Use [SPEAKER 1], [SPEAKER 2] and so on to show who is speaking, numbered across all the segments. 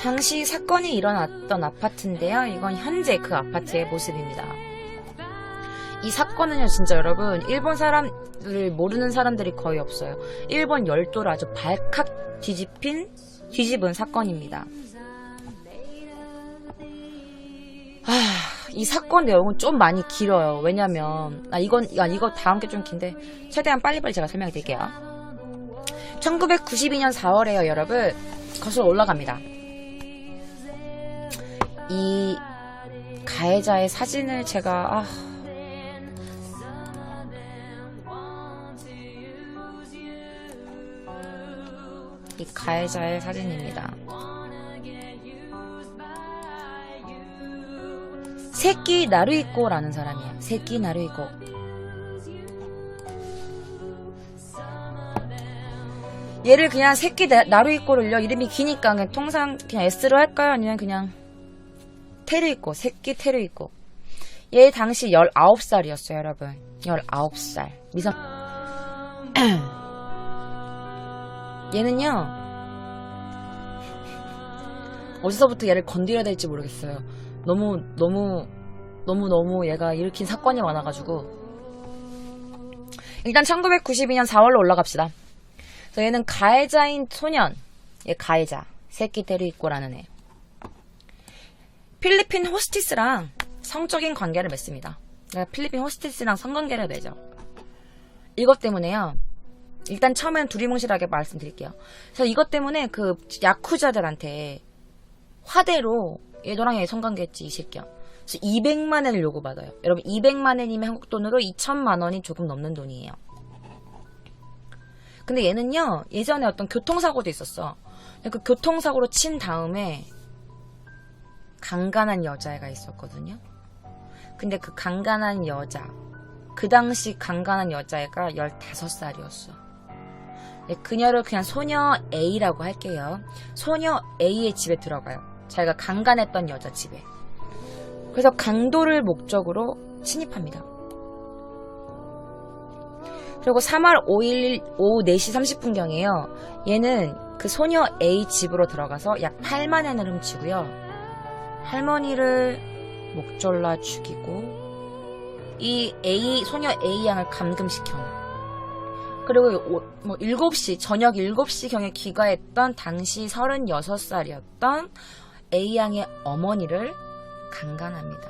[SPEAKER 1] 당시 사건이 일어났던 아파트인데요. 이건 현재 그 아파트의 모습입니다. 이 사건은요, 진짜 여러분, 일본 사람을 모르는 사람들이 거의 없어요. 일본 열도를 아주 발칵 뒤집은 사건입니다. 이 사건 내용은 좀 많이 길어요. 왜냐면 이거 다음 게 좀 긴데 최대한 빨리빨리 제가 설명해 드릴게요. 1992년 4월에요, 여러분. 거슬러 올라갑니다. 이 가해자의 사진을 제가 이 가해자의 사진입니다. 세키 나루이코라는 사람이에요. 세키 나루이코. 얘를 그냥 세키 나루이코를요, 이름이 기니까 그냥 통상 그냥 S로 할까요? 아니면 그냥 테루이코, 세키 테루이코. 얘 당시 19살이었어요, 여러분. 19살. 미성. 얘는요, 어디서부터 얘를 건드려야 될지 모르겠어요. 너무 얘가 일으킨 사건이 많아가지고. 일단 1992년 4월로 올라갑시다. 그래서 얘는 가해자인 소년, 얘 가해자 세키 테루이코라는 애, 필리핀 호스티스랑 성적인 관계를 맺습니다. 그러니까 필리핀 호스티스랑 성관계를 맺어. 이것 때문에요, 일단 처음엔 두리뭉실하게 말씀드릴게요. 그래서 이것 때문에 그 야쿠자들한테 화대로 얘 너랑 얘 성관계했지 이 새끼야. 그래서 200만 엔을 요구받아요. 여러분, 200만 엔이면 한국 돈으로 2천만 원이 조금 넘는 돈이에요. 근데 얘는요, 예전에 어떤 교통사고도 있었어. 그 교통사고로 친 다음에 강간한 여자애가 있었거든요. 근데 그 강간한 여자, 그 당시 강간한 여자애가 15살이었어. 그녀를 그냥 소녀 A라고 할게요. 소녀 A의 집에 들어가요. 자기가 강간했던 여자 집에. 그래서 강도를 목적으로 침입합니다. 그리고 3월 5일 오후 4시 30분경에요. 얘는 그 소녀 A 집으로 들어가서 약 8만 엔을 훔치고요. 할머니를 목졸라 죽이고 이 소녀 A 양을 감금시켜요. 그리고 7시, 저녁 7시경에 귀가했던 당시 36살이었던 A 양의 어머니를 강간합니다.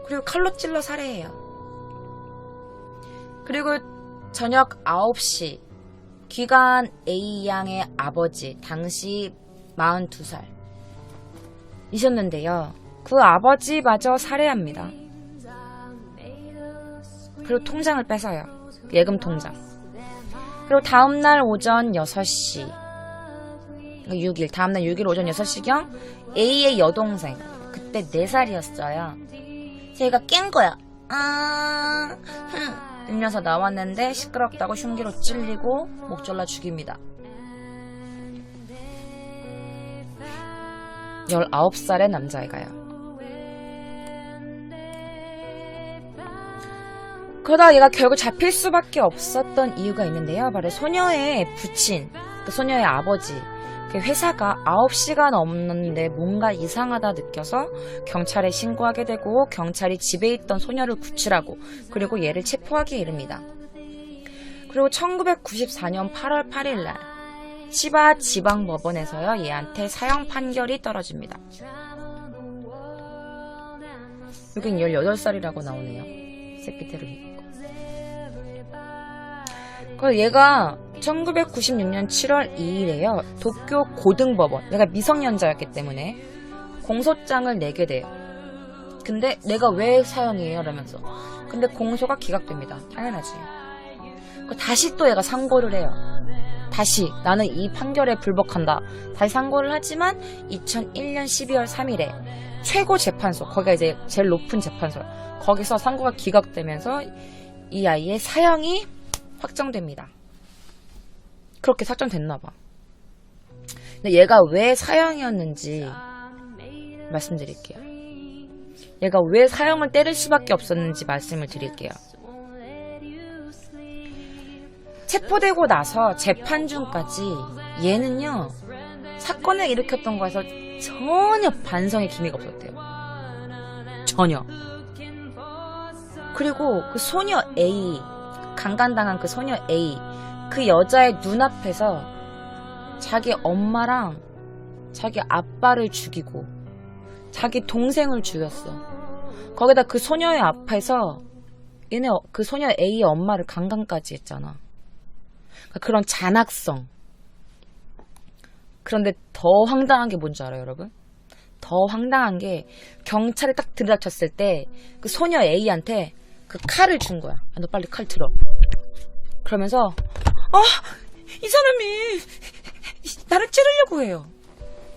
[SPEAKER 1] 그리고 칼로 찔러 살해해요. 그리고 저녁 9시 귀가한 A 양의 아버지, 당시 42살 이셨는데요. 그 아버지마저 살해합니다. 그리고 통장을 뺏어요. 예금 통장. 그리고 다음날 오전 6시 6일, 다음날 6일 오전 6시경 A의 여동생, 그때 4살이었어요. 제가 깬 거야. 들려서 나왔는데 시끄럽다고 흉기로 찔리고 목졸라 죽입니다. 19살의 남자애가요. 그러다가 얘가 결국 잡힐 수밖에 없었던 이유가 있는데요. 바로 소녀의 부친, 그 소녀의 아버지, 그 회사가 9시가 넘는데 뭔가 이상하다 느껴서 경찰에 신고하게 되고, 경찰이 집에 있던 소녀를 구출하고 그리고 얘를 체포하기에 이릅니다. 그리고 1994년 8월 8일날 치바 지방법원에서요, 얘한테 사형 판결이 떨어집니다. 여긴 18살이라고 나오네요. 세키테루이코. 그래서 얘가 1996년 7월 2일에요. 도쿄 고등법원, 내가 미성년자였기 때문에 공소장을 내게 돼요. 근데 내가 왜 사형이에요? 라면서. 근데 공소가 기각됩니다. 당연하지. 다시 또 얘가 상고를 해요. 다시 나는 이 판결에 불복한다. 다시 상고를 하지만 2001년 12월 3일에 최고 재판소, 거기가 이제 제일 높은 재판소, 거기서 상고가 기각되면서 이 아이의 사형이 확정됩니다. 그렇게 확정됐나봐. 근데 얘가 왜 사형이었는지 말씀드릴게요. 얘가 왜 사형을 때릴 수밖에 없었는지 말씀을 드릴게요. 체포되고 나서 재판 중까지 얘는요, 사건을 일으켰던 거에서 전혀 반성의 기미가 없었대요. 전혀. 그리고 그 소녀 A, 강간당한 그 소녀 A, 그 여자의 눈앞에서 자기 엄마랑 자기 아빠를 죽이고 자기 동생을 죽였어. 거기다 그 소녀의 앞에서 얘네 그 소녀 A의 엄마를 강간까지 했잖아. 그러니까 그런 잔악성. 그런데 더 황당한 게 뭔지 알아요, 여러분? 더 황당한 게 경찰이 딱 들이닥쳤을 때 그 소녀 A한테 그 칼을 준 거야. 너 빨리 칼 들어. 그러면서 이 사람이 나를 찌르려고 해요.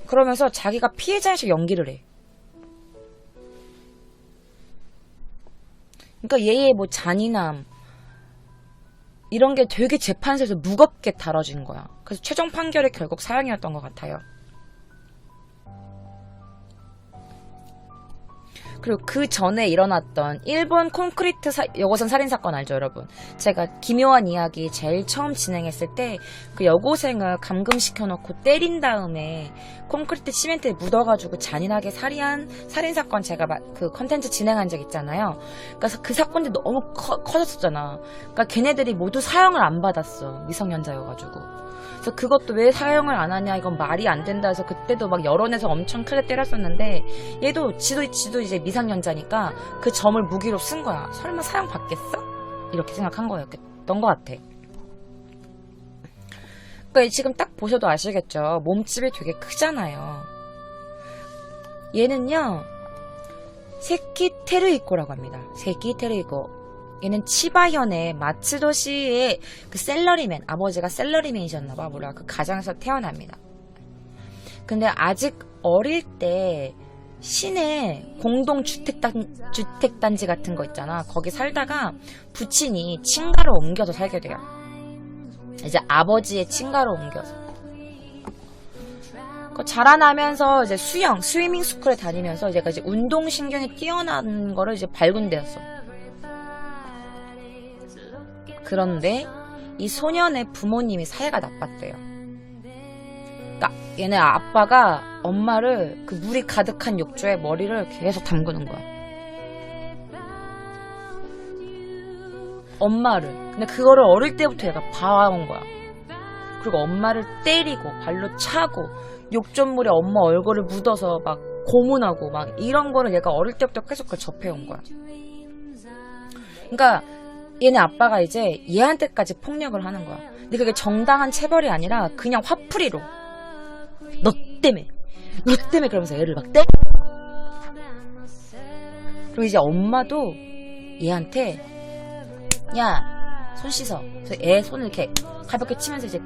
[SPEAKER 1] 그러면서 자기가 피해자의식 연기를 해. 그러니까 얘의 뭐 잔인함 이런 게 되게 재판소에서 무겁게 다뤄진 거야. 그래서 최종 판결이 결국 사형이었던 것 같아요. 그리고 그 전에 일어났던 일본 콘크리트 여고생 살인사건 알죠, 여러분? 제가 기묘한 이야기 제일 처음 진행했을 때 그 여고생을 감금시켜놓고 때린 다음에 콘크리트 시멘트에 묻어가지고 잔인하게 살해한 살인사건 제가 그 컨텐츠 진행한 적 있잖아요. 그래서 그 사건이 너무 커졌었잖아. 그러니까 걔네들이 모두 사형을 안 받았어. 미성년자여가지고. 그래서 그것도 왜 사형을 안 하냐, 이건 말이 안 된다 해서 그때도 막 여론에서 엄청 크게 때렸었는데 얘도 지도 이제 미성년자니까 그 점을 무기로 쓴 거야. 설마 사형 받겠어? 이렇게 생각한 거였던 것 같아. 그러니까 지금 딱 보셔도 아시겠죠? 몸집이 되게 크잖아요. 얘는요 세키 테르이코라고 합니다. 세키 테르이코. 얘는 치바현의 마츠도시의 그 셀러리맨, 아버지가 셀러리맨이셨나봐. 몰라. 그 가정에서 태어납니다. 근데 아직 어릴 때 시내 공동주택단지 같은 거 있잖아. 거기 살다가 부친이 친가로 옮겨서 살게 돼요. 이제 아버지의 친가로 옮겨서. 자라나면서 이제 스위밍 스쿨에 다니면서 이제 운동신경이 뛰어난 거를 이제 발군되었어. 그런데 이 소년의 부모님이 사이가 나빴대요. 그러니까 얘네 아빠가 엄마를 그 물이 가득한 욕조에 머리를 계속 담그는 거야. 엄마를. 근데 그거를 어릴 때부터 얘가 봐온 거야. 그리고 엄마를 때리고 발로 차고 욕조물에 엄마 얼굴을 묻어서 막 고문하고 막 이런 거를 얘가 어릴 때부터 계속 접해온 거야. 그러니까 얘네 아빠가 이제 얘한테까지 폭력을 하는 거야. 근데 그게 정당한 체벌이 아니라 그냥 화풀이로 너 때문에 그러면서 얘를 막 때려. 그리고 이제 엄마도 얘한테 야 손 씻어. 그래서 얘 손을 이렇게 가볍게 치면서 이제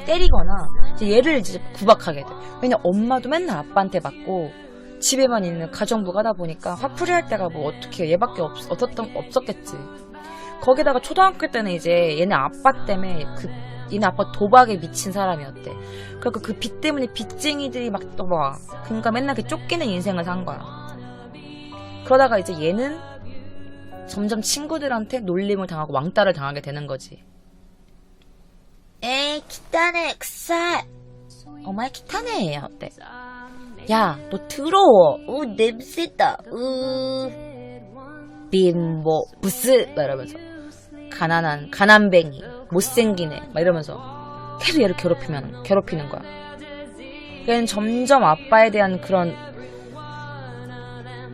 [SPEAKER 1] 때리거나 이제 얘를 이제 구박하게 돼. 왜냐 엄마도 맨날 아빠한테 맞고 집에만 있는 가정부가 하다 보니까 화풀이 할 때가 뭐 어떻게 얘밖에 없었겠지. 거기다가 초등학교 때는 이제 얘네 아빠 때문에 얘네 아빠 도박에 미친 사람이었대. 그러니까 그 빚 때문에 빚쟁이들이 막 또 막 그러니까 맨날 그 쫓기는 인생을 산 거야. 그러다가 이제 얘는 점점 친구들한테 놀림을 당하고 왕따를 당하게 되는 거지. 에이 기타네 엑사 어마이 기타네 어때? 야 너 더러워. 냄새다. 빈보 부스 막 이러면서 가난뱅이 못생긴 애 막 이러면서 계속 얘를 괴롭히는 거야. 얘는 점점 아빠에 대한 그런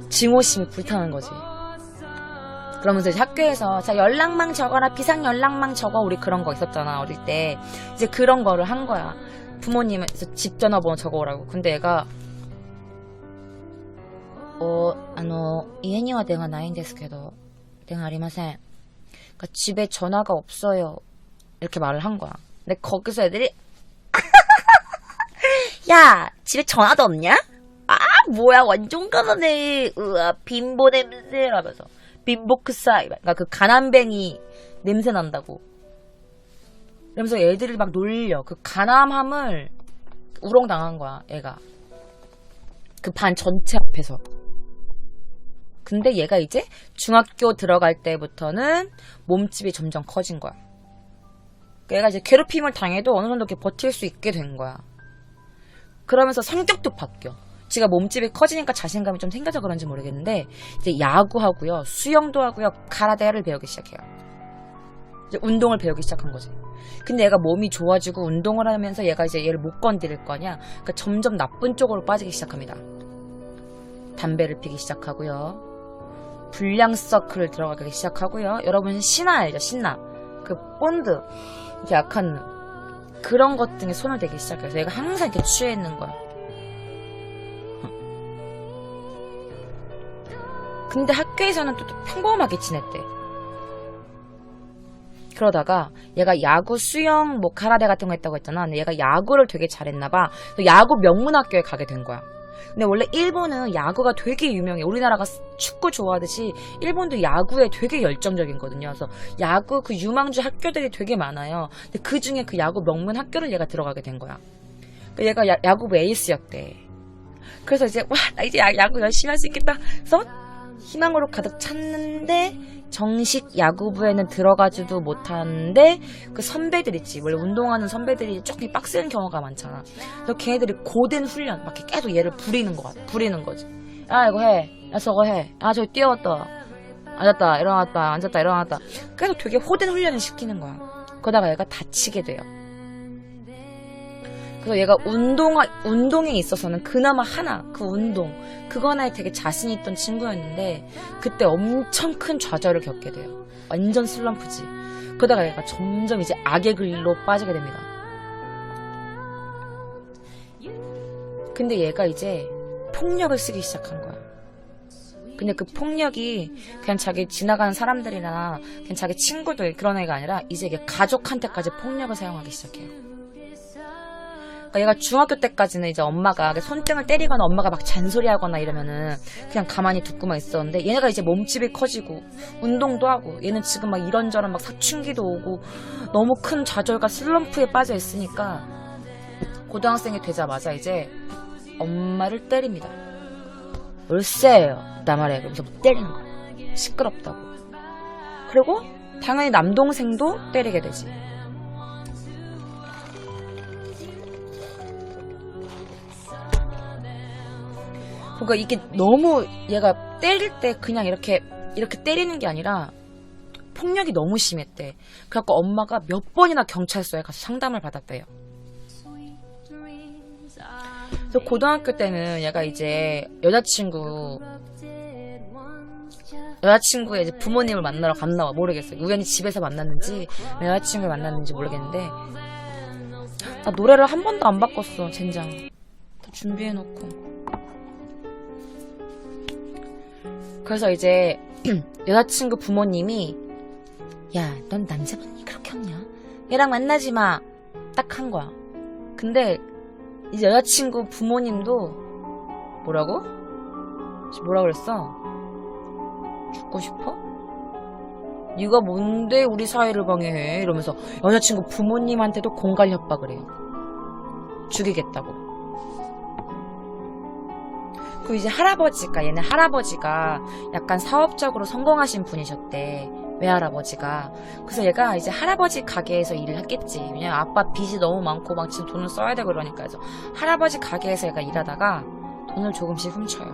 [SPEAKER 1] 증오심이 불타는 거지. 그러면서 이제 학교에서 자 연락망 적어라, 비상 연락망 적어. 우리 그런 거 있었잖아 어릴 때. 이제 그런 거를 한 거야. 부모님에서 집 전화번호 적어오라고. 근데 얘가 이에니와電話ないんですけど電話ありません. 그러니까 집에 전화가 없어요. 이렇게 말을 한 거야. 근데 거기서 애들이 야 집에 전화도 없냐? 아 뭐야 완전 가난해. 으아 빈보 냄새 라면서 빈보크사이. 그러니까 그 가난뱅이 냄새 난다고. 그러면서 애들이 막 놀려. 그 가난함을 우롱당한 거야 얘가. 그 반 전체 앞에서. 근데 얘가 이제 중학교 들어갈 때부터는 몸집이 점점 커진 거야. 얘가 이제 괴롭힘을 당해도 어느 정도 이렇게 버틸 수 있게 된 거야. 그러면서 성격도 바뀌어. 지가 몸집이 커지니까 자신감이 좀 생겨서 그런지 모르겠는데 이제 야구하고요, 수영도 하고요, 가라데를 배우기 시작해요. 이제 운동을 배우기 시작한 거지. 근데 얘가 몸이 좋아지고 운동을 하면서 얘가 이제 얘를 못 건드릴 거냐, 그러니까 점점 나쁜 쪽으로 빠지기 시작합니다. 담배를 피기 시작하고요, 불량 서클을 들어가기 시작하고요. 여러분 신나 알죠? 신나. 그 본드, 이렇게 약한 그런 것 등에 손을 대기 시작해서 얘가 항상 이렇게 취해 있는 거야. 근데 학교에서는 또 평범하게 지냈대. 그러다가 얘가 야구, 수영, 뭐 가라데 같은 거 했다고 했잖아. 근데 얘가 야구를 되게 잘했나봐. 야구 명문학교에 가게 된 거야. 근데 원래 일본은 야구가 되게 유명해. 우리나라가 축구 좋아하듯이 일본도 야구에 되게 열정적이거든요. 그래서 야구 그 유망주 학교들이 되게 많아요. 근데 그 중에 그 야구 명문 학교를 얘가 들어가게 된 거야. 그러니까 얘가 야구부 에이스였대. 그래서 이제 와, 나 이제 야구 열심히 할 수 있겠다. 그래서 희망으로 가득 찼는데 정식 야구부에는 들어가지도 못하는데 그 선배들 있지. 원래 운동하는 선배들이 조금 빡센 경우가 많잖아. 그래서 걔네들이 고된 훈련 막 계속 얘를 부리는 거지. 야 이거 해, 야 저거 해, 아 저기 뛰어왔다, 앉았다 일어났다, 앉았다 일어났다. 계속 되게 호된 훈련을 시키는 거야. 그러다가 얘가 다치게 돼요. 그래서 얘가 운동에 있어서는 그나마 하나, 그 운동, 그거나 되게 자신 있던 친구였는데, 그때 엄청 큰 좌절을 겪게 돼요. 완전 슬럼프지. 그러다가 얘가 점점 이제 악의 길로 빠지게 됩니다. 근데 얘가 이제 폭력을 쓰기 시작한 거야. 근데 그 폭력이 그냥 자기 지나가는 사람들이나 그냥 자기 친구들 그런 애가 아니라 이제 이게 가족한테까지 폭력을 사용하기 시작해요. 그러니까 얘가 중학교 때까지는 이제 엄마가 손등을 때리거나 엄마가 막 잔소리하거나 이러면은 그냥 가만히 듣고만 있었는데, 얘네가 이제 몸집이 커지고 운동도 하고 얘는 지금 막 이런저런 막 사춘기도 오고 너무 큰 좌절과 슬럼프에 빠져 있으니까 고등학생이 되자마자 이제 엄마를 때립니다. 울세요 나 말이야. 그러면서 때리는 거야. 시끄럽다고. 그리고 당연히 남동생도 때리게 되지. 그러니까 이게 너무 얘가 때릴 때 그냥 이렇게 때리는 게 아니라 폭력이 너무 심했대. 그래갖고 엄마가 몇 번이나 경찰서에 가서 상담을 받았대요. 그래서 고등학교 때는 얘가 이제 여자친구의 이제 부모님을 만나러 갔나 봐. 모르겠어요. 우연히 집에서 만났는지 여자친구를 만났는지 모르겠는데, 나 노래를 한 번도 안 바꿨어. 젠장 다 준비해놓고. 그래서 이제 여자친구 부모님이 야, 넌 남자분이 그렇게 없냐? 얘랑 만나지 마. 딱 한 거야. 근데 이제 여자친구 부모님도 뭐라고 그랬어? 죽고 싶어? 네가 뭔데 우리 사이를 방해해? 이러면서 여자친구 부모님한테도 공갈 협박을 해요. 죽이겠다고. 그 이제 얘네 할아버지가 약간 사업적으로 성공하신 분이셨대. 외할아버지가. 그래서 얘가 이제 할아버지 가게에서 일을 했겠지. 왜냐면 아빠 빚이 너무 많고 막 지금 돈을 써야 되고 그러니까. 그래서 할아버지 가게에서 얘가 일하다가 돈을 조금씩 훔쳐요.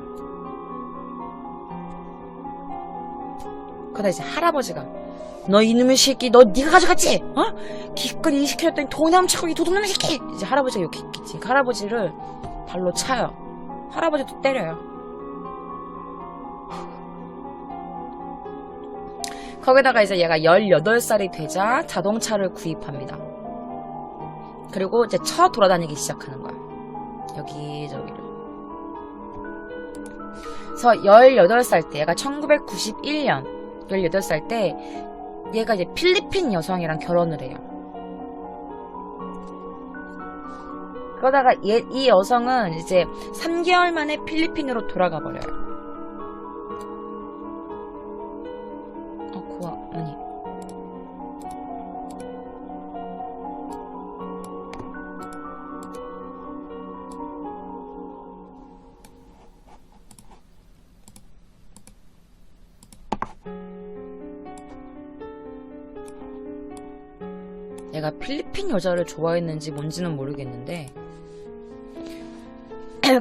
[SPEAKER 1] 그러다 이제 할아버지가 너 이놈의 새끼, 너 네가 가져갔지? 어? 기껏 일 시켜줬더니 돈이 훔쳐고 이 도둑놈의 새끼! 이제 할아버지가 욕했겠지. 그 할아버지를 발로 차요. 할아버지도 때려요. 거기다가 이제 얘가 18살이 되자 자동차를 구입합니다. 그리고 이제 돌아다니기 시작하는 거야. 여기저기를. 그래서 18살 때, 얘가 1991년 18살 때 얘가 이제 필리핀 여성이랑 결혼을 해요. 그러다가 이 여성은 이제 3개월 만에 필리핀으로 돌아가 버려요. 아니. 얘가 필리핀 여자를 좋아했는지 뭔지는 모르겠는데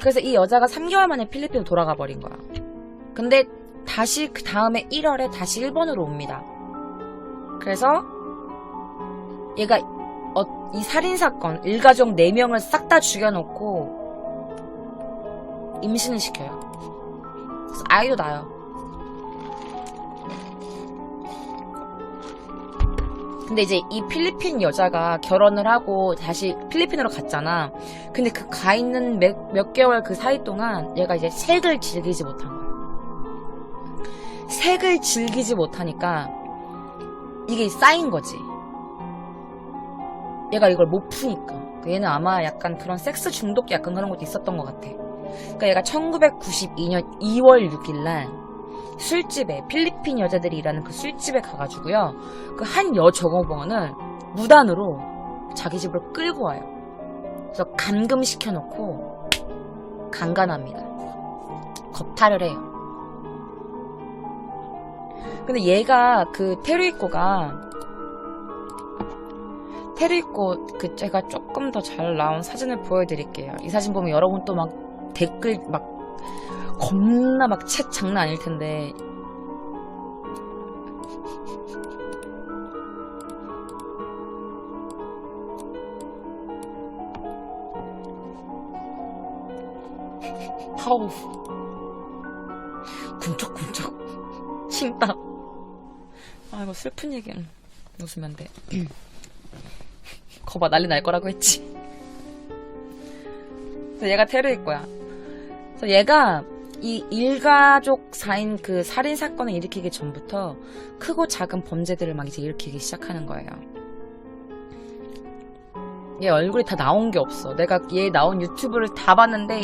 [SPEAKER 1] 그래서 이 여자가 3개월 만에 필리핀으로 돌아가 버린 거야. 근데 다시 그 다음에 1월에 다시 일본으로 옵니다. 그래서 얘가 이 살인사건, 일가족 4명을 싹 다 죽여놓고 임신을 시켜요. 그래서 아이도 낳아요. 근데 이제 이 필리핀 여자가 결혼을 하고 다시 필리핀으로 갔잖아. 근데 그 가 있는 몇 개월 그 사이 동안 얘가 이제 색을 즐기지 못한 거야. 색을 즐기지 못하니까 이게 쌓인 거지. 얘가 이걸 못 푸니까. 얘는 아마 약간 그런 섹스 중독 약간 그런 것도 있었던 것 같아. 그러니까 얘가 1992년 2월 6일날 술집에, 필리핀 여자들이 일하는 그 술집에 가가지고요, 그 한 여종업원을 무단으로 자기 집으로 끌고 와요. 그래서 감금시켜놓고 강간합니다. 겁탈을 해요. 근데 얘가 그 테르이코 그 제가 조금 더 잘 나온 사진을 보여드릴게요. 이 사진 보면 여러분 또 막 댓글 막 겁나 막 챗 장난 아닐 텐데. 아우 군쩍군쩍 칭따. 아 이거 슬픈 얘기는 웃으면 안 돼. 거봐 난리 날 거라고 했지. 그래서 얘가 테러일 거야. 그래서 얘가 이 일가족 4인 그 살인 사건을 일으키기 전부터 크고 작은 범죄들을 막 이제 일으키기 시작하는 거예요. 얘 얼굴이 다 나온 게 없어. 내가 얘 나온 유튜브를 다 봤는데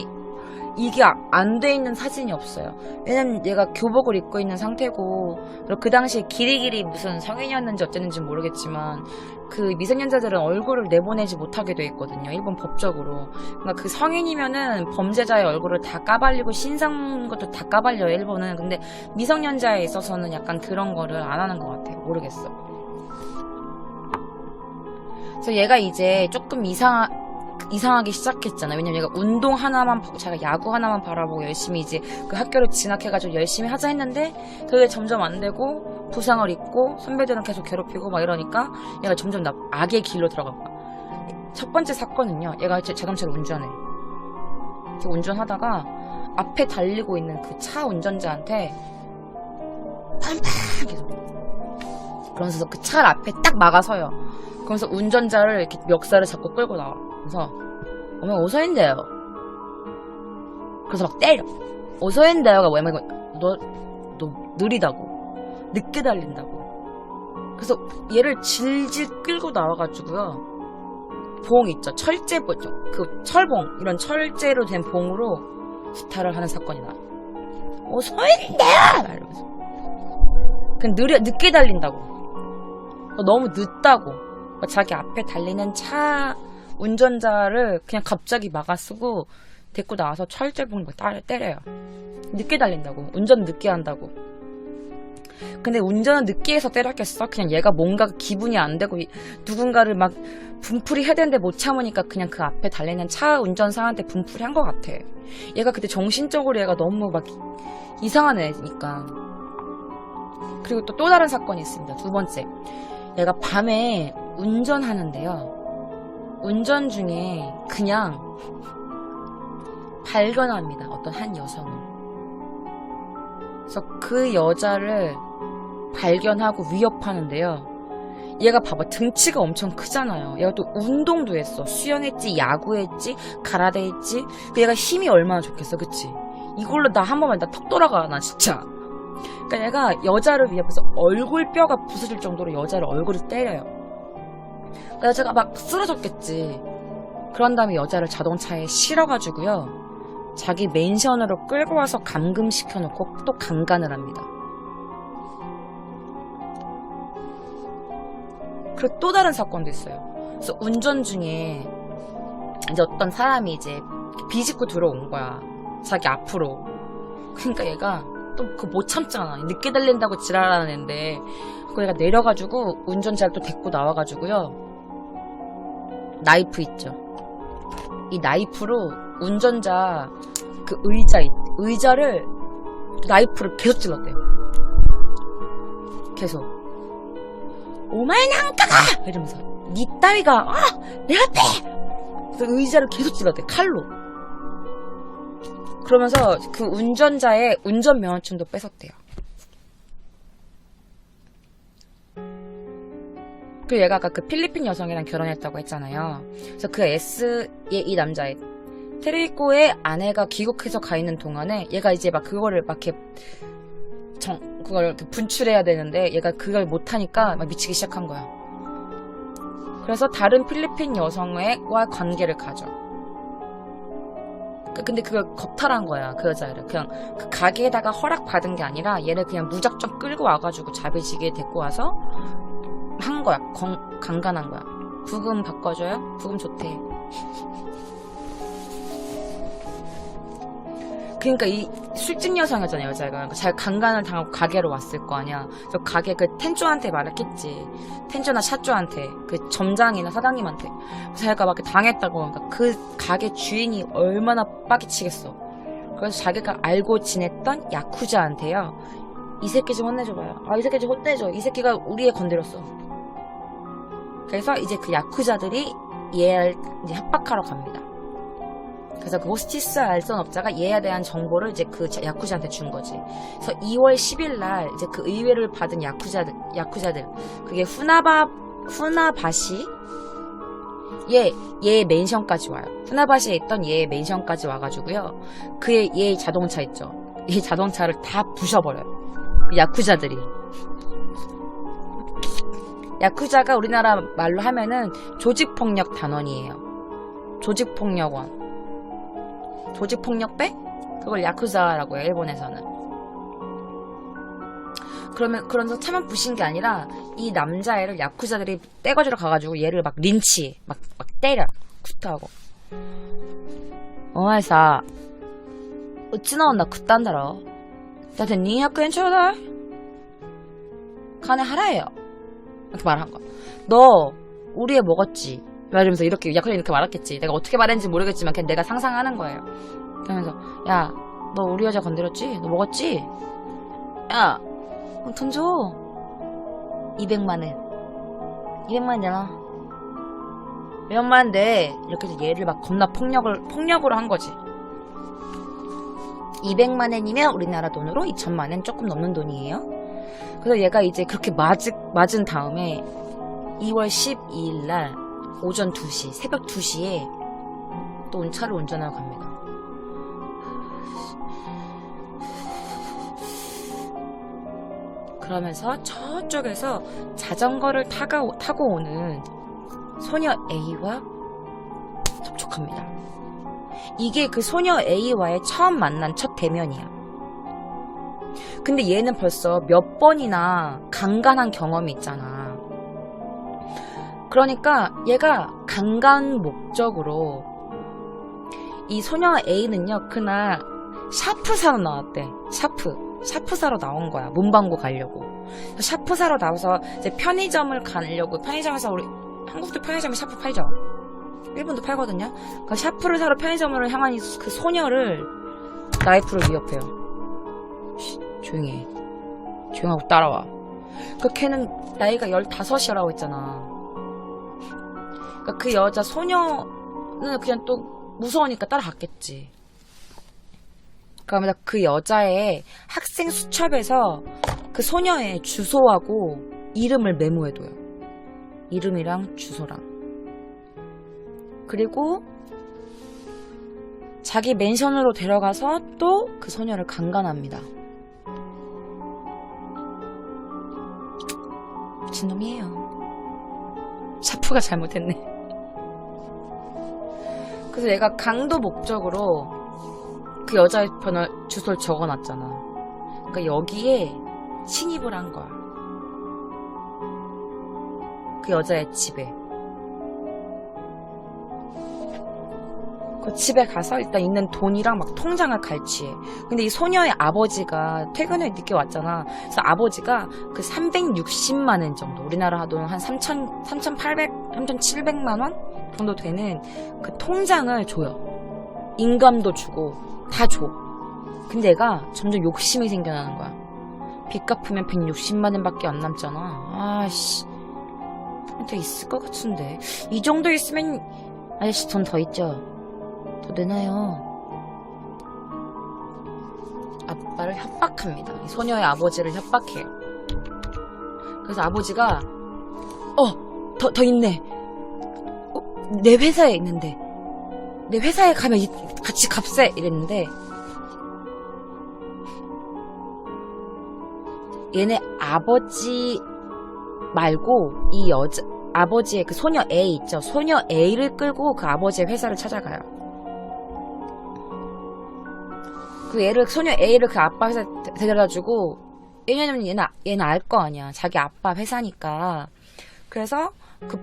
[SPEAKER 1] 이게 안 돼 있는 사진이 없어요. 왜냐면 얘가 교복을 입고 있는 상태고, 그리고 그 당시에 길이길이 무슨 성인이었는지 어쨌는지 모르겠지만 그 미성년자들은 얼굴을 내보내지 못하게 돼 있거든요. 일본 법적으로. 그러니까 그 성인이면은 범죄자의 얼굴을 다 까발리고 신상 것도 다 까발려요, 일본은. 근데 미성년자에 있어서는 약간 그런 거를 안 하는 것 같아요. 모르겠어. 그래서 얘가 이제 조금 이상하기 시작했잖아. 왜냐면 얘가 운동 하나만 보고, 자기가 야구 하나만 바라보고 열심히 이제 그 학교를 진학해가지고 열심히 하자 했는데 그게 점점 안 되고 부상을 입고 선배들은 계속 괴롭히고 막 이러니까 얘가 점점 악의 길로 들어가 봐. 첫 번째 사건은요, 얘가 자동차를 운전해. 이렇게 운전하다가 앞에 달리고 있는 그 차 운전자한테 팡팡 계속 그러면서 그 차를 앞에 딱 막아서요. 그러면서 운전자를 이렇게 멱살을 잡고 끌고 나와. 그래서 어머 오소인데요. 그래서 막 때려. 오소인데요가 뭐냐면 너 느리다고, 늦게 달린다고. 그래서 얘를 질질 끌고 나와가지고요, 봉 있죠, 철제봉, 그 철봉, 이런 철제로 된 봉으로 수탈을 하는 사건이 나. 오소인데요 이러면서. 그냥 늦게 달린다고, 너무 늦다고. 자기 앞에 달리는 차 운전자를 그냥 갑자기 막아쓰고 데리고 나와서 철제봉을 때려요. 늦게 달린다고, 운전 늦게 한다고. 근데 운전은 늦게 해서 때렸겠어? 그냥 얘가 뭔가 기분이 안 되고 누군가를 막 분풀이 해야 되는데 못 참으니까 그냥 그 앞에 달리는 차 운전사한테 분풀이 한 것 같아. 얘가 그때 정신적으로 얘가 너무 막 이상한 애니까. 그리고 또 다른 사건이 있습니다. 두 번째, 얘가 밤에 운전하는데요, 운전 중에 그냥 발견합니다. 어떤 한 여성을. 그래서 그 여자를 발견하고 위협하는데요, 얘가 봐봐, 등치가 엄청 크잖아요. 얘가 또 운동도 했어. 수영했지, 야구했지, 가라데 했지. 얘가 힘이 얼마나 좋겠어, 그치? 이걸로 나 한 번만 나 턱 돌아가, 나 진짜. 그러니까 얘가 여자를 위협해서 얼굴뼈가 부서질 정도로 여자를 얼굴을 때려요. 그러니까 여자가 막 쓰러졌겠지. 그런 다음에 여자를 자동차에 실어가지고요, 자기 맨션으로 끌고 와서 감금시켜놓고 또 강간을 합니다. 그리고 또 다른 사건도 있어요. 그래서 운전 중에 이제 어떤 사람이 이제 비집고 들어온 거야, 자기 앞으로. 그러니까 얘가 또 그거 못 참잖아. 늦게 달린다고 지랄하는 애인데. 그거 얘가 내려가지고 운전자를 또 데리고 나와가지고요, 나이프 있죠, 이 나이프로 운전자 그 의자를 나이프를 계속 찔렀대요. 계속. 오마이 난까가! 이러면서. 니 따위가, 내 앞에! 그래서 의자를 계속 찔렀대, 칼로. 그러면서 그 운전자의 운전면허증도 뺏었대요. 그리고 얘가 아까 그 필리핀 여성이랑 결혼했다고 했잖아요. 그래서 그 S의 이 남자애, 테리코의 아내가 귀국해서 가 있는 동안에 얘가 이제 막 그거를 막 이렇게 그걸 이렇게 분출해야 되는데 얘가 그걸 못하니까 막 미치기 시작한 거야. 그래서 다른 필리핀 여성과 관계를 가져. 근데 그걸 겁탈한 거야, 그 여자를. 그냥 그 가게에다가 허락받은 게 아니라 얘를 그냥 무작정 끌고 와가지고 자비지게 데리고 와서 한 거야. 강간한 거야. 부금 바꿔줘요? 부금 좋대. 그러니까 이 술집 여성이었잖아요, 여자가. 잘 강간을 당하고 가게로 왔을 거 아니야. 그래서 가게 그 텐조한테 말했겠지. 텐조나 샤조한테, 그 점장이나 사장님한테. 자기가 막 당했다고. 그러니까 그 가게 주인이 얼마나 빠기치겠어. 그래서 자기가 알고 지냈던 야쿠자한테요. 이 새끼 좀 혼내줘봐요. 이 새끼 좀 혼내줘. 이 새끼가 우리 애 건드렸어. 그래서 이제 그 야쿠자들이 얘를 이제 협박하러 갑니다. 그래서 그 호스티스 알선업자가 얘에 대한 정보를 이제 그 야쿠자한테 준 거지. 그래서 2월 10일 날 이제 그 의뢰를 받은 야쿠자들 그게 후나바시 얘 맨션까지 와요. 후나바시에 있던 얘 맨션까지 와가지고요. 얘 자동차 있죠. 얘 자동차를 다 부셔버려요. 야쿠자들이. 야쿠자가 우리나라 말로 하면은 조직폭력 단원이에요. 조직폭력원. 조직폭력배? 그걸 야쿠자라고 해요, 일본에서는. 그러면서 차만 부신 게 아니라 이 남자애를 야쿠자들이 떼거지러 가가지고 얘를 막 린치, 막 때려. 구타하고. 오마이사, 우찌노온나 굿단다로. 나한테 200엔 줘다. 가네 하라예요. 이렇게 말한 거야. 너 우리 애 먹었지? 이러면서 이렇게 야쿠자 이렇게 말했겠지. 내가 어떻게 말했는지 모르겠지만 그냥 내가 상상하는 거예요. 그러면서 야, 너 우리 여자 건드렸지? 너 먹었지? 야, 돈 줘. 200만 원. 200만 원이잖아. 200만 원인데 이렇게 해서 얘를 막 겁나 폭력으로 한 거지. 200만 원이면 우리나라 돈으로 2천만 원 조금 넘는 돈이에요. 그래서 얘가 이제 그렇게 맞은 다음에 2월 12일 날 오전 2시, 새벽 2시에 또 차를 운전하러 갑니다. 그러면서 저쪽에서 자전거를 타고 오는 소녀 A와 접촉합니다. 이게 그 소녀 A와의 처음 만난 첫 대면이야. 근데 얘는 벌써 몇 번이나 강간한 경험이 있잖아. 그러니까 얘가 강간 목적으로 이 소녀 A는요, 그날 샤프 사러 나왔대. 샤프 사러 나온 거야. 문방구 가려고. 샤프 사러 나와서 이제 편의점을 가려고. 편의점에서 우리 한국도 편의점에 샤프 팔죠. 일본도 팔거든요. 그 샤프를 사러 편의점으로 향한 그 소녀를 나이프로 위협해요. 조용히 해. 조용하고 따라와. 그 걔는 나이가 15이라고 했잖아. 그러니까 그 여자 소녀는 그냥 또 무서우니까 따라갔겠지. 그러면 그 여자의 학생 수첩에서 그 소녀의 주소하고 이름을 메모해둬요. 이름이랑 주소랑. 그리고 자기 맨션으로 데려가서 또 그 소녀를 강간합니다. 미친놈이에요. 샤프가 잘못했네. 그래서 얘가 강도 목적으로 그 여자의 주소를 적어놨잖아. 그러니까 여기에 침입을 한 거야. 그 여자의 집에. 그 집에 가서 일단 있는 돈이랑 막 통장을 갈취해. 근데 이 소녀의 아버지가 퇴근을 늦게 왔잖아. 그래서 아버지가 그 360만 원 정도, 우리나라 돈 한 3,700만 원 정도 되는 그 통장을 줘요. 인감도 주고 다 줘. 근데 얘가 점점 욕심이 생겨나는 거야. 빚 갚으면 160만 원밖에 안 남잖아. 아씨, 더 있을 것 같은데. 이 정도 있으면 아저씨 돈 더 있죠? 더 내놔요. 아빠를 협박합니다. 이 소녀의 아버지를 협박해요. 그래서 아버지가 더 있네. 내 회사에 있는데, 내 회사에 가면 같이 값세 이랬는데, 얘네 아버지 말고 이 여자 아버지의 그 소녀 A 있죠. 소녀 A를 끌고 그 아버지의 회사를 찾아가요. 그 애를 소녀 A를 그 아빠 회사에 데려다주고, 왜냐면 얘는 알 거 아니야. 자기 아빠 회사니까. 그래서 그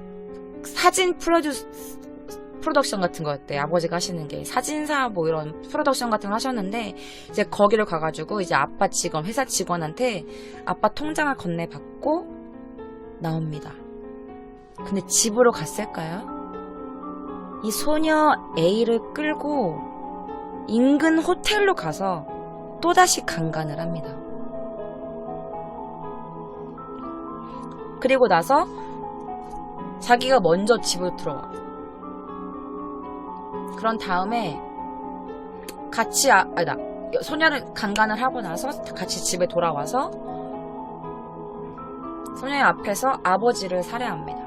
[SPEAKER 1] 사진 프로덕션 같은 거였대. 아버지가 하시는 게 사진사 뭐 이런 프로덕션 같은 거 하셨는데, 이제 거기를 가가지고 이제 아빠 직원, 회사 직원한테 아빠 통장을 건네받고 나옵니다. 근데 집으로 갔을까요? 이 소녀 A를 끌고 인근 호텔로 가서 또다시 강간을 합니다. 그리고 나서 자기가 먼저 집으로 들어와. 그런 다음에 같이 소녀를 강간을 하고 나서 같이 집에 돌아와서 소녀의 앞에서 아버지를 살해합니다.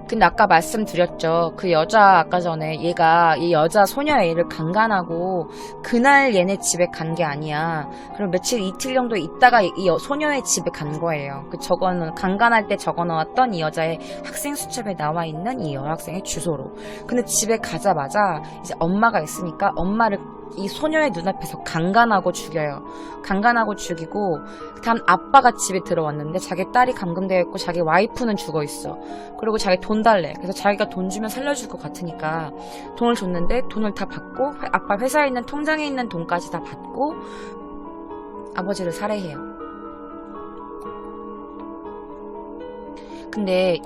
[SPEAKER 1] 근데 아까 말씀드렸죠. 그 여자 아까 전에 얘가 이 여자 소녀 A를 강간하고 그날 얘네 집에 간 게 아니야. 그럼 이틀 정도 있다가 이 소녀의 집에 간 거예요. 그 강간할 때 적어놓았던 이 여자의 학생 수첩에 나와 있는 이 여학생의 주소로. 근데 집에 가자마자 이제 엄마가 있으니까 엄마를 이 소녀의 눈앞에서 강간하고 죽여요. 강간하고 죽이고, 다음 아빠가 집에 들어왔는데 자기 딸이 감금되어 있고 자기 와이프는 죽어 있어. 그리고 자기 돈 달래. 그래서 자기가 돈 주면 살려줄 것 같으니까 돈을 줬는데 돈을 다 받고 아빠 회사에 있는 통장에 있는 돈까지 다 받고 아버지를 살해해요. 근데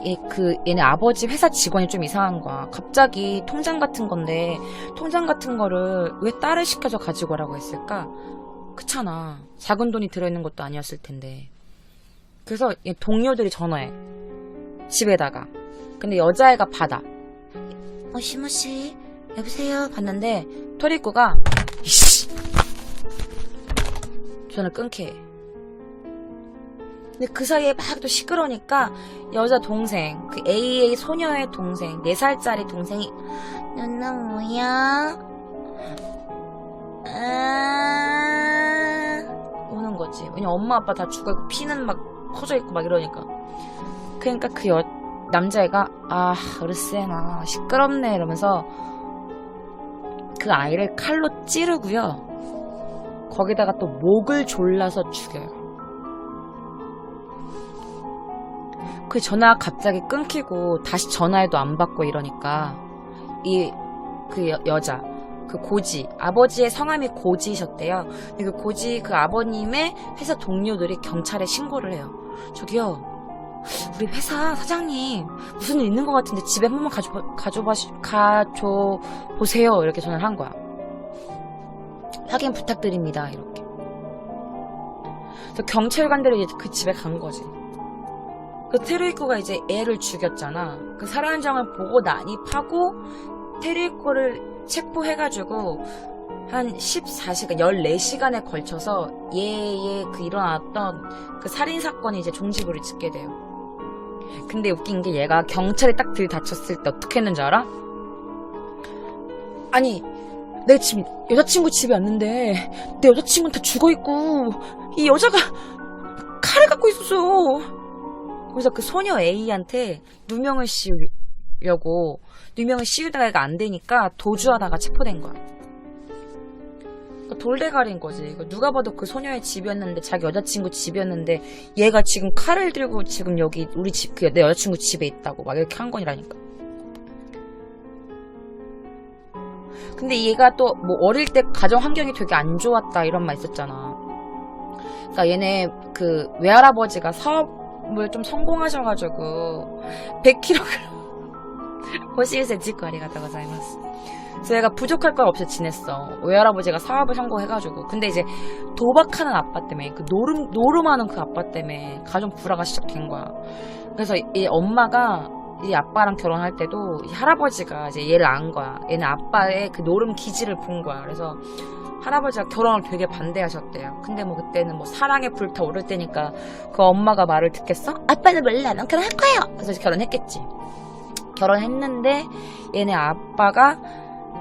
[SPEAKER 1] 얘네 아버지 회사 직원이 좀 이상한 거야. 갑자기 통장 같은 건데 통장 같은 거를 왜 딸을 시켜서 가지고 오라고 했을까? 그렇잖아. 작은 돈이 들어있는 것도 아니었을 텐데. 그래서 동료들이 전화해. 집에다가. 근데 여자애가 받아. 시모씨 여보세요? 받는데 토리꾸가 이씨 전화 끊게 해. 근데 그 사이에 막 또 시끄러우니까 여자 동생, 그 AA 소녀의 동생, 4살짜리 동생이 누나 뭐야? 오는 거지. 왜냐면 엄마 아빠 다 죽어있고 피는 막 퍼져있고 막 이러니까. 그러니까 그 남자애가 으르세나 시끄럽네 이러면서 그 아이를 칼로 찌르고요. 거기다가 또 목을 졸라서 죽여요. 그 전화가 갑자기 끊기고 다시 전화해도 안 받고 이러니까 그 여자 그 고지 아버지의 성함이 고지셨대요. 그 고지 그 아버님의 회사 동료들이 경찰에 신고를 해요. 저기요 우리 회사 사장님 무슨 일 있는 것 같은데 집에 한 번만 가줘보세요. 이렇게 전화를 한 거야. 확인 부탁드립니다. 이렇게. 그래서 경찰관들이 이제 그 집에 간 거지. 그 테르이코가 이제 애를 죽였잖아. 그 살해한장을 보고 난입하고 테르이코를 체포해가지고 한 14시간, 14시간에 걸쳐서 그 일어났던 그 살인사건이 이제 종지부를 짓게 돼요. 근데 웃긴 게 얘가 경찰에 딱 들이닥쳤을 때 어떻게 했는지 알아? 아니, 내가 지금 여자친구 집에 왔는데 내 여자친구는 다 죽어있고 이 여자가 칼을 갖고 있었어. 그래서 그 소녀 A한테 누명을 씌우려고 누명을 씌우다가 얘가 안 되니까 도주하다가 체포된 거야. 그러니까 돌대가리인 거지. 누가 봐도 그 소녀의 집이었는데 자기 여자친구 집이었는데 얘가 지금 칼을 들고 지금 여기 우리 집 내 여자친구 집에 있다고 막 이렇게 한 거니라니까. 근데 얘가 또 뭐 어릴 때 가정 환경이 되게 안 좋았다 이런 말 있었잖아. 그러니까 얘네 그 외할아버지가 사업을 뭐 좀 성공하셔가지고 100kg 호시에세 지코 아리가또 고자이마스. 그래서 얘가 부족할 것 없이 지냈어. 외할아버지가 사업을 성공해가지고. 근데 이제 도박하는 아빠 때문에, 그 노름하는 그 아빠 때문에 가정 불화가 시작된 거야. 그래서 이 엄마가 이 아빠랑 결혼할 때도 이 할아버지가 이제 얘를 안 거야. 얘는 아빠의 그 노름 기질을 본 거야. 그래서 할아버지가 결혼을 되게 반대하셨대요. 근데 뭐 그때는 뭐 사랑에 불타오를 때니까 그 엄마가 말을 듣겠어? 아빠는 몰라. 난 결혼할 거예요. 그래서 결혼했겠지. 결혼했는데 얘네 아빠가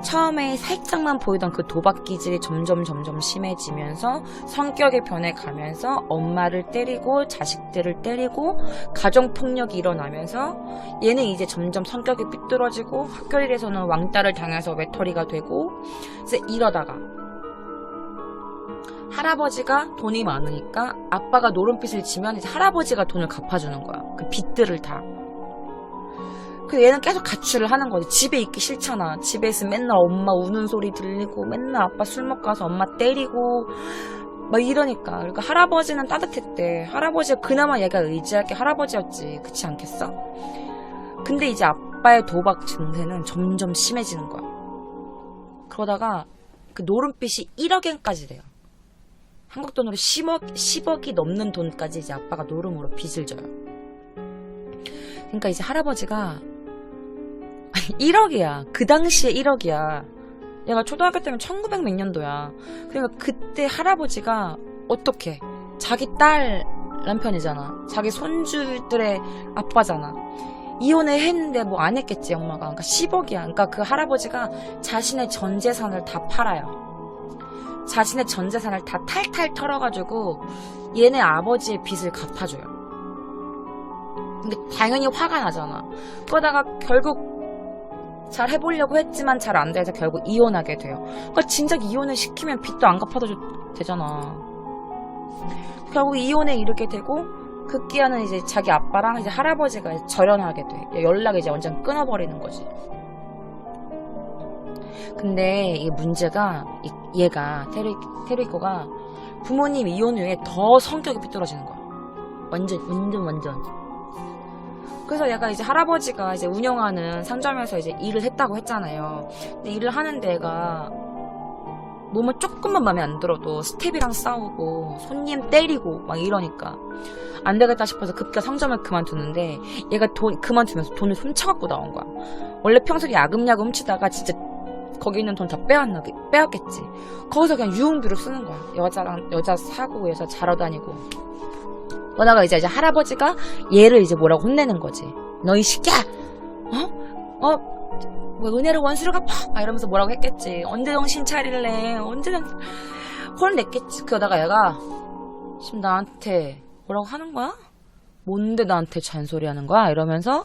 [SPEAKER 1] 처음에 살짝만 보이던 그 도박 기질이 점점 심해지면서 성격의 변해가면서 엄마를 때리고 자식들을 때리고 가정폭력이 일어나면서 얘는 이제 점점 성격이 삐뚤어지고 학교 일에서는 왕따를 당해서 외톨이가 되고 그래서 이러다가 할아버지가 돈이 많으니까 아빠가 노름빚을 지면 이제 할아버지가 돈을 갚아주는 거야. 그 빚들을 다. 근데 얘는 계속 가출을 하는 거지. 집에 있기 싫잖아. 집에 있으면 맨날 엄마 우는 소리 들리고 맨날 아빠 술 먹고 가서 엄마 때리고 막 이러니까. 그러니까 할아버지는 따뜻했대. 할아버지가 그나마 얘가 의지할 게 할아버지였지. 그렇지 않겠어? 근데 이제 아빠의 도박 증세는 점점 심해지는 거야. 그러다가 그 노름빚이 1억엔까지 돼요. 한국 돈으로 10억이 넘는 돈까지 이제 아빠가 노름으로 빚을 져요. 그러니까 이제 할아버지가 1억이야. 그 당시에 1억이야. 얘가 초등학교 때면 1900 몇 년도야. 그러니까 그때 할아버지가 어떻게 자기 딸 남편이잖아. 자기 손주들의 아빠잖아. 이혼을 했는데 뭐 안 했겠지 엄마가. 그러니까 10억이야. 그러니까 그 할아버지가 자신의 전 재산을 다 팔아요. 자신의 전 재산을 다 탈탈 털어가지고 얘네 아버지의 빚을 갚아줘요. 근데 당연히 화가 나잖아. 그러다가 결국 잘 해보려고 했지만 잘 안 돼서 결국 이혼하게 돼요. 그러니까 진작 이혼을 시키면 빚도 안 갚아도 되잖아. 결국 이혼에 이르게 되고 급기야는 이제 자기 아빠랑 이제 할아버지가 절연하게 돼. 연락이 이제 완전 끊어버리는 거지. 근데 이 문제가 얘가 테루이코가 부모님 이혼 후에 더 성격이 삐뚤어지는 거야. 완전. 그래서 얘가 이제 할아버지가 이제 운영하는 상점에서 이제 일을 했다고 했잖아요. 근데 일을 하는데 얘가 뭐뭐 조금만 마음에 안 들어도 스텝이랑 싸우고 손님 때리고 막 이러니까 안 되겠다 싶어서 급기야 상점을 그만두는데 얘가 그만두면서 돈을 훔쳐갖고 나온 거야. 원래 평소에 야금야금 훔치다가 진짜 거기 있는 돈 다 빼왔겠지. 거기서 그냥 유흥비로 쓰는 거야. 여자 사고 여자 자러 다니고. 그러다가 이제 할아버지가 얘를 이제 뭐라고 혼내는 거지. 너 이 새끼야! 뭐 은혜를 원수를 갚아! 막 이러면서 뭐라고 했겠지. 언제 정신 차릴래? 언제는 혼냈겠지. 그러다가 얘가 지금 나한테 뭐라고 하는 거야? 뭔데 나한테 잔소리 하는 거야? 이러면서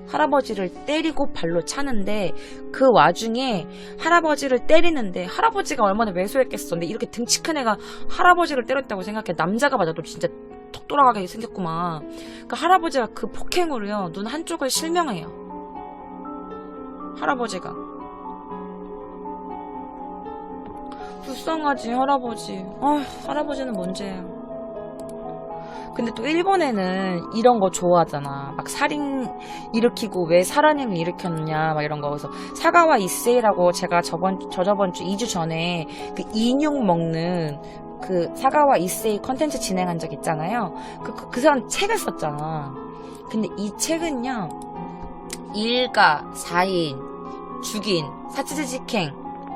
[SPEAKER 1] 할아버지를 때리고 발로 차는데 그 와중에 할아버지를 때리는데 할아버지가 얼마나 왜소했겠어. 근데 이렇게 등치 큰 애가 할아버지를 때렸다고 생각해. 남자가 맞아도 진짜 턱 돌아가게 생겼구만. 그러니까 할아버지가 그 폭행으로요 눈 한쪽을 실명해요. 할아버지가. 불쌍하지 할아버지. 할아버지는 문제예요. 근데 또 일본에는 이런 거 좋아하잖아. 막 살인 일으키고 왜 살인을 일으켰냐 막 이런 거. 그래서 사가와 이세이라고 제가 저번 주 2주 전에 그 인육 먹는 그 사가와 이세이 컨텐츠 진행한 적 있잖아요. 그 사람 책을 썼잖아. 근데 이 책은요 일가 4인 죽인 사치즈 직행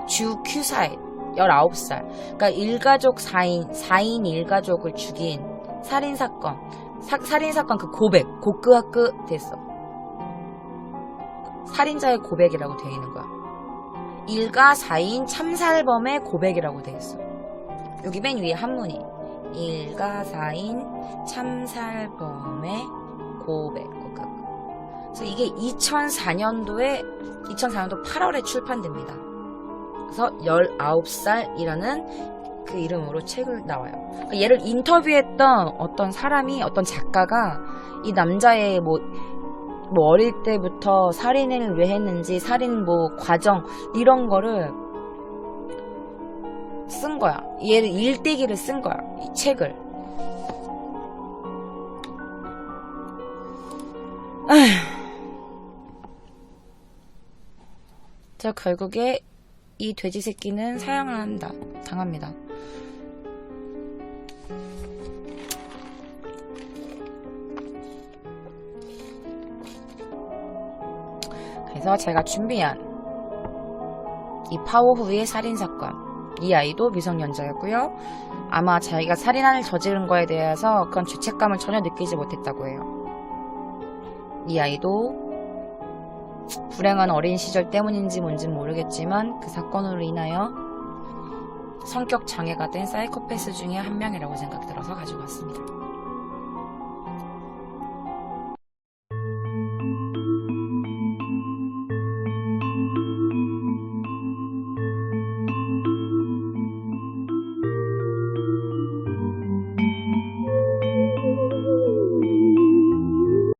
[SPEAKER 1] 주 큐사이 19살. 그러니까 일가족 4인 일가족을 죽인 살인사건 그 고백 고끄하끄 됐어. 살인자의 고백이라고 되어 있는 거야. 일가 4인 참살범의 고백이라고 되어 있어. 여기 맨 위에 한문이 일가 4인 참살범의 고백. 그래서 이게 2004년도 8월에 출판됩니다. 그래서 19살이라는 그 이름으로 책을 나와요. 그러니까 얘를 인터뷰했던 어떤 작가가 이 남자의 뭐 어릴 때부터 살인을 왜 했는지 살인 뭐 과정 이런 거를 쓴 거야. 얘를 일대기를 쓴 거야. 이 책을. 저 결국에 이 돼지 새끼는 당합니다. 그래서 제가 준비한 이 파워후의 살인사건, 이 아이도 미성년자였고요. 아마 자기가 살인을 저지른 거에 대해서 그런 죄책감을 전혀 느끼지 못했다고 해요. 이 아이도 불행한 어린 시절 때문인지 뭔진 모르겠지만 그 사건으로 인하여 성격 장애가 된 사이코패스 중에 한 명이라고 생각 들어서 가지고 왔습니다.